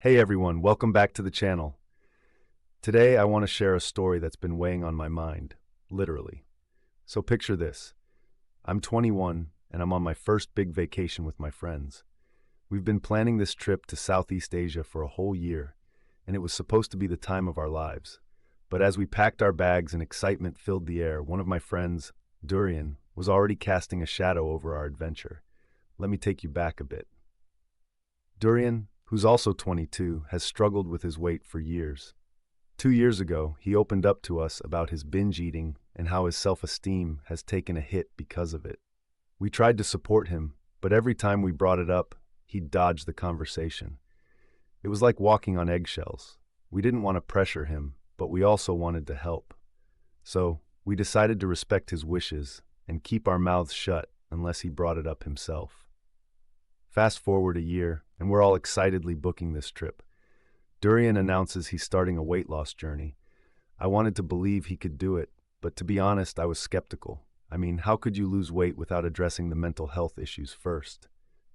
Hey everyone, welcome back to the channel. Today I want to share a story that's been weighing on my mind, literally. So picture this. I'm 21 and I'm on my first big vacation with my friends. We've been planning this trip to Southeast Asia for a whole year, and it was supposed to be the time of our lives. But as we packed our bags and excitement filled the air, one of my friends, Durian, was already casting a shadow over our adventure. Let me take you back a bit. Durian, who's also 22, has struggled with his weight for years. 2 years ago, he opened up to us about his binge eating and how his self-esteem has taken a hit because of it. We tried to support him, but every time we brought it up, he'd dodge the conversation. It was like walking on eggshells. We didn't want to pressure him, but we also wanted to help. So, we decided to respect his wishes and keep our mouths shut unless he brought it up himself. Fast forward a year, and we're all excitedly booking this trip. Durian announces he's starting a weight loss journey. I wanted to believe he could do it, but to be honest, I was skeptical. I mean, how could you lose weight without addressing the mental health issues first?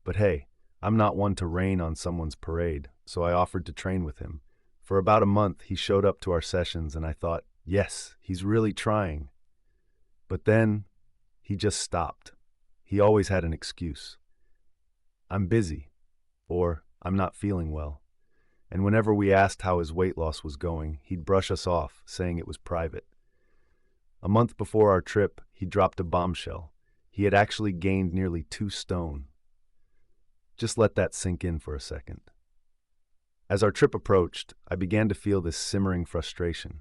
But hey, I'm not one to rain on someone's parade, so I offered to train with him. For about a month, he showed up to our sessions, and I thought, yes, he's really trying. But then, he just stopped. He always had an excuse. I'm busy, or I'm not feeling well. And whenever we asked how his weight loss was going, he'd brush us off, saying it was private. A month before our trip, he dropped a bombshell. He had actually gained nearly 2 stone. Just let that sink in for a second. As our trip approached, I began to feel this simmering frustration.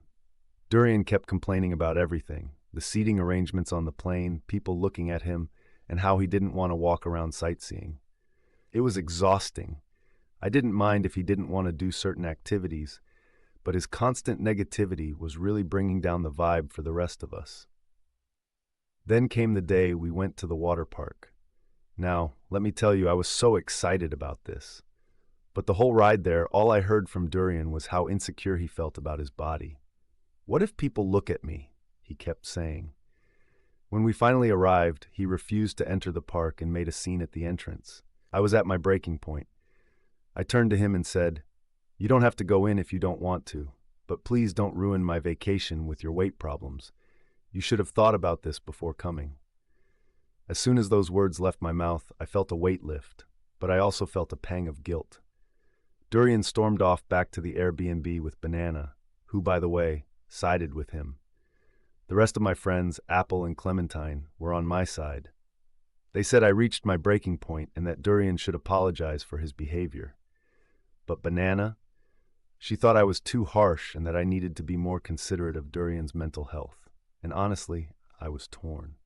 Durian kept complaining about everything, the seating arrangements on the plane, people looking at him, and how he didn't want to walk around sightseeing. It was exhausting. I didn't mind if he didn't want to do certain activities, but his constant negativity was really bringing down the vibe for the rest of us. Then came the day we went to the water park. Now, let me tell you, I was so excited about this. But the whole ride there, all I heard from Durian was how insecure he felt about his body. "What if people look at me?" he kept saying. When we finally arrived, he refused to enter the park and made a scene at the entrance. I was at my breaking point. I turned to him and said, "You don't have to go in if you don't want to, but please don't ruin my vacation with your weight problems. You should have thought about this before coming." As soon as those words left my mouth, I felt a weight lift, but I also felt a pang of guilt. Durian stormed off back to the Airbnb with Banana, who, by the way, sided with him. The rest of my friends, Apple and Clementine, were on my side. They said I reached my breaking point and that Durian should apologize for his behavior. But Banana, she thought I was too harsh and that I needed to be more considerate of Durian's mental health. And honestly, I was torn.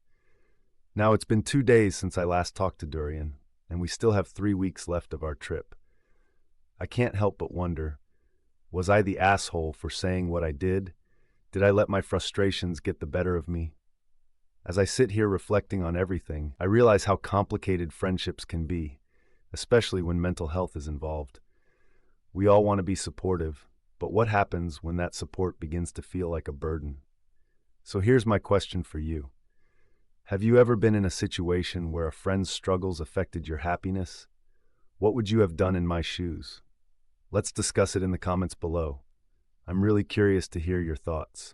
Now it's been 2 days since I last talked to Durian, and we still have 3 weeks left of our trip. I can't help but wonder, was I the asshole for saying what I did? Did I let my frustrations get the better of me? As I sit here reflecting on everything, I realize how complicated friendships can be, especially when mental health is involved. We all want to be supportive, but what happens when that support begins to feel like a burden? So here's my question for you. Have you ever been in a situation where a friend's struggles affected your happiness? What would you have done in my shoes? Let's discuss it in the comments below. I'm really curious to hear your thoughts.